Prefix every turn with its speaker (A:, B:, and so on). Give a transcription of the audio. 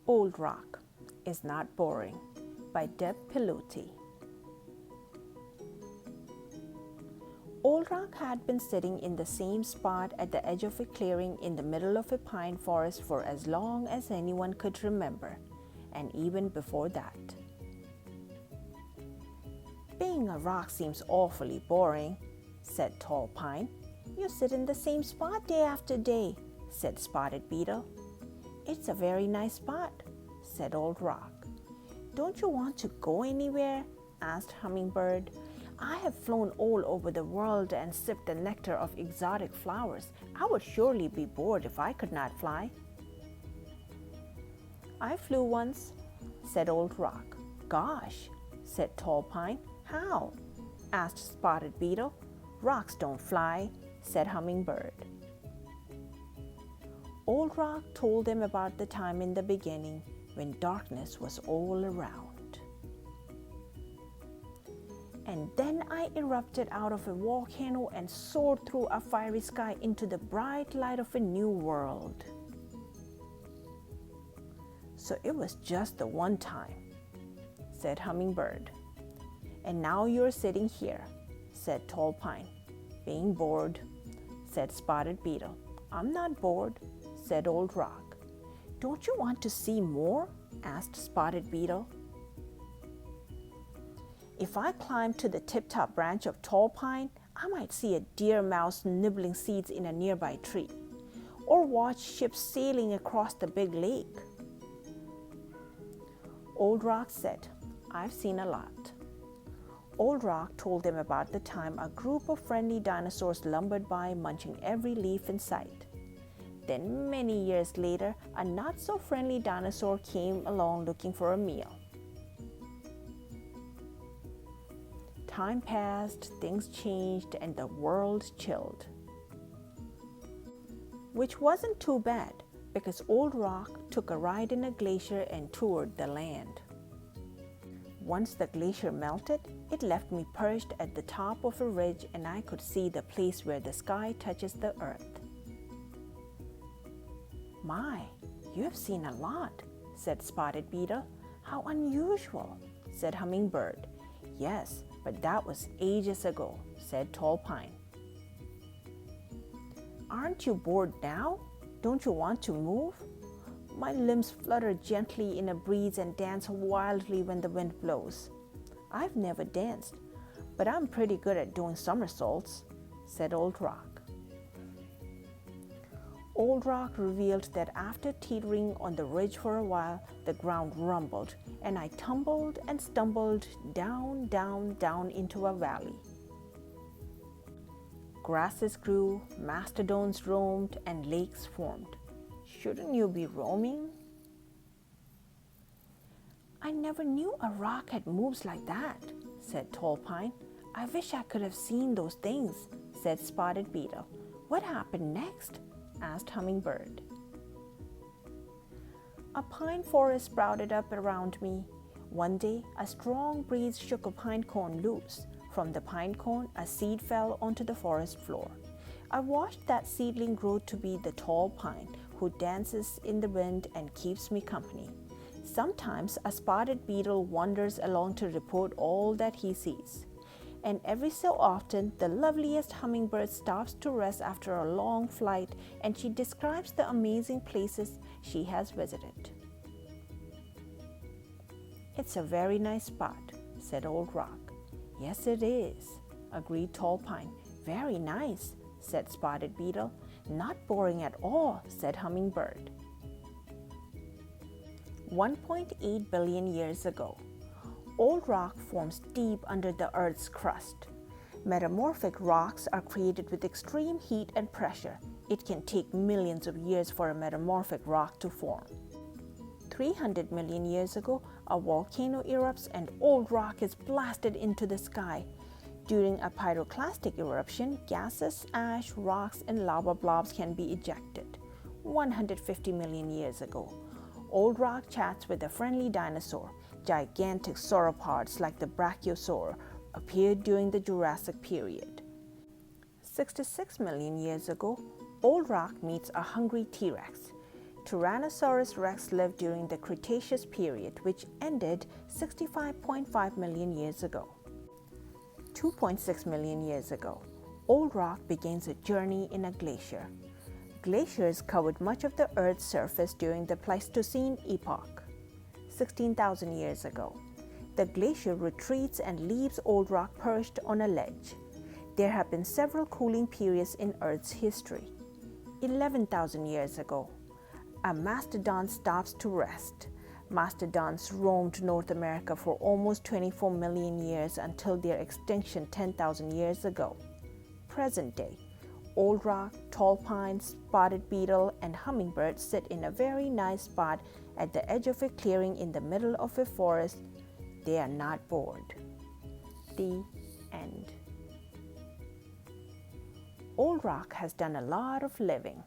A: Old Rock is Not Boring by Deb Piluti. Old Rock had been sitting in the same spot at the edge of a clearing in the middle of a pine forest for as long as anyone could remember, and even before that. Being a rock seems awfully boring, said Tall Pine. You sit in the same spot day after day, said Spotted Beetle. It's a very nice spot, said Old Rock. Don't you want to go anywhere? Asked Hummingbird. I have flown all over the world and sipped the nectar of exotic flowers. I would surely be bored if I could not fly. I flew once, said Old Rock. Gosh, said Tall Pine. How? Asked Spotted Beetle. Rocks don't fly, said Hummingbird. Old Rock told them about the time in the beginning when darkness was all around. And then I erupted out of a volcano and soared through a fiery sky into the bright light of a new world. So it was just the one time, said Hummingbird. And now you're sitting here, said Tall Pine. Being bored, said Spotted Beetle. I'm not bored, said Old Rock. Don't you want to see more? Asked Spotted Beetle. If I climbed to the tip-top branch of Tall Pine, I might see a deer mouse nibbling seeds in a nearby tree, or watch ships sailing across the big lake. Old Rock said, I've seen a lot. Old Rock told them about the time a group of friendly dinosaurs lumbered by, munching every leaf in sight. Then, many years later, a not-so-friendly dinosaur came along looking for a meal. Time passed, things changed, and the world chilled. Which wasn't too bad, because Old Rock took a ride in a glacier and toured the land. Once the glacier melted, it left me perched at the top of a ridge, and I could see the place where the sky touches the earth. My, you have seen a lot, said Spotted Beetle. How unusual, said Hummingbird. Yes, but that was ages ago, said Tall Pine. Aren't you bored now? Don't you want to move? My limbs flutter gently in a breeze and dance wildly when the wind blows. I've never danced, but I'm pretty good at doing somersaults, said Old Rock. Old Rock revealed that after teetering on the ridge for a while, the ground rumbled, and I tumbled and stumbled down, down, down into a valley. Grasses grew, mastodons roamed, and lakes formed. Shouldn't you be roaming? I never knew a rock had moves like that, said Tall Pine. I wish I could have seen those things, said Spotted Beetle. What happened next? Asked Hummingbird. A pine forest sprouted up around me. One day, a strong breeze shook a pine cone loose. From the pine cone, a seed fell onto the forest floor. I watched that seedling grow to be the tall pine who dances in the wind and keeps me company. Sometimes a spotted beetle wanders along to report all that he sees. And every so often, the loveliest hummingbird stops to rest after a long flight, and she describes the amazing places she has visited. It's a very nice spot, said Old Rock. Yes, it is, agreed Tall Pine. Very nice, said Spotted Beetle. Not boring at all, said Hummingbird. 1.8 billion years ago, Old Rock forms deep under the Earth's crust. Metamorphic rocks are created with extreme heat and pressure. It can take millions of years for a metamorphic rock to form. 300 million years ago, a volcano erupts and Old Rock is blasted into the sky. During a pyroclastic eruption, gases, ash, rocks, and lava blobs can be ejected. 150 million years ago, Old Rock chats with a friendly dinosaur. Gigantic sauropods like the Brachiosaur appeared during the Jurassic period. 66 million years ago, Old Rock meets a hungry T-Rex. Tyrannosaurus rex lived during the Cretaceous period, which ended 65.5 million years ago. 2.6 million years ago, Old Rock begins a journey in a glacier. Glaciers covered much of the Earth's surface during the Pleistocene epoch. 16,000 years ago, the glacier retreats and leaves Old Rock perched on a ledge. There have been several cooling periods in Earth's history. 11,000 years ago, a mastodon stops to rest. Mastodons roamed North America for almost 24 million years until their extinction 10,000 years ago. Present day, Old Rock, tall pines, spotted beetle, and hummingbird sit in a very nice spot at the edge of a clearing in the middle of a forest. They are not bored. The end. Old Rock has done a lot of living.